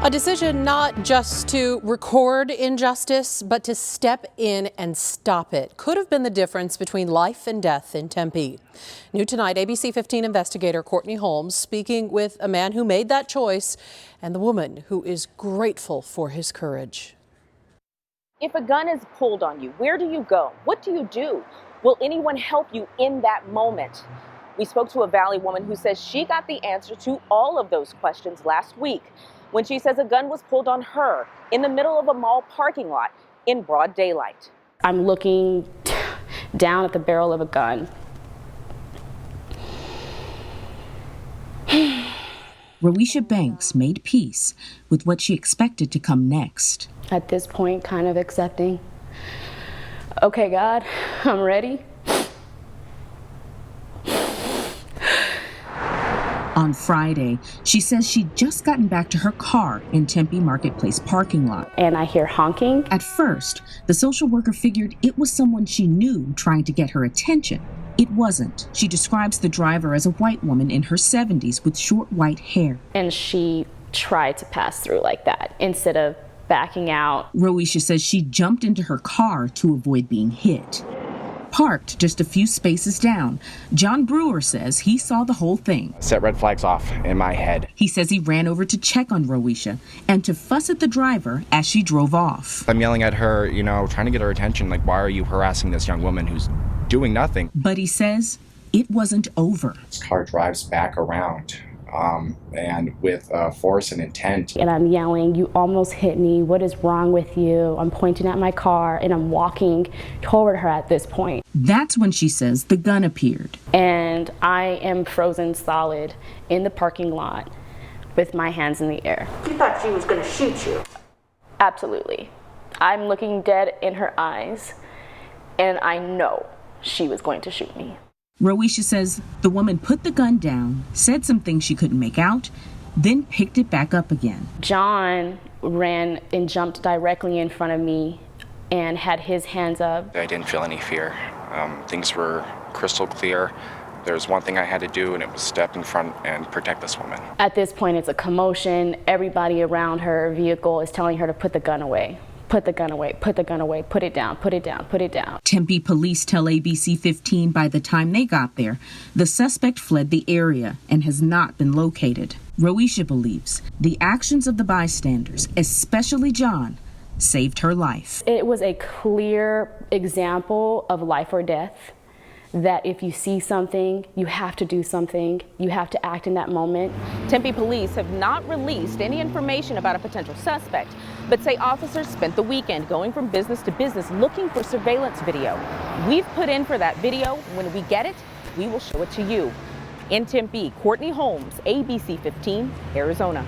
A decision not just to record injustice, but to step in and stop it could have been the difference between life and death in Tempe. New tonight, ABC 15 investigator Courtney Holmes speaking with a man who made that choice and the woman who is grateful for his courage. If a gun is pulled on you, where do you go? What do you do? Will anyone help you in that moment? We spoke to a Valley woman who says she got the answer to all of those questions last week when she says a gun was pulled on her in the middle of a mall parking lot in broad daylight. I'm looking down at the barrel of a gun. Rowisha Banks made peace with what she expected to come next. At this point, kind of accepting. Okay, God, I'm ready. On Friday, she says she'd just gotten back to her car in Tempe Marketplace parking lot. And I hear honking. At first, the social worker figured it was someone she knew trying to get her attention. It wasn't. She describes the driver as a white woman in her 70s with short white hair. And she tried to pass through like that instead of backing out. Rowisha says she jumped into her car to avoid being hit. Parked just a few spaces down, John Brewer says he saw the whole thing. Set red flags off in my head. He says he ran over to check on Rowisha and to fuss at the driver as she drove off. I'm yelling at her, trying to get her attention, like, why are you harassing this young woman who's doing nothing? But he says it wasn't over. This car drives back around, and with force and intent. And I'm yelling, "You almost hit me. What is wrong with you?" I'm pointing at my car and I'm walking toward her at this point. That's when she says the gun appeared. And I am frozen solid in the parking lot with my hands in the air. You thought she was going to shoot you? Absolutely. I'm looking dead in her eyes and I know she was going to shoot me. Rowisha says the woman put the gun down, said some things she couldn't make out, then picked it back up again. John ran and jumped directly in front of me and had his hands up. I didn't feel any fear. Things were crystal clear. There's one thing I had to do, and it was step in front and protect this woman. At this point, it's a commotion. Everybody around her vehicle is telling her to put the gun away. Put the gun away, put the gun away, put it down, put it down, put it down. Tempe police tell ABC 15 by the time they got there, the suspect fled the area and has not been located. Rowisha believes the actions of the bystanders, especially John, saved her life. It was a clear example of life or death, that if you see something, you have to do something. You have to act in that moment. Tempe police have not released any information about a potential suspect, but say officers spent the weekend going from business to business looking for surveillance video. We've put in for that video. When we get it, we will show it to you. In Tempe, Courtney Holmes, ABC 15, Arizona.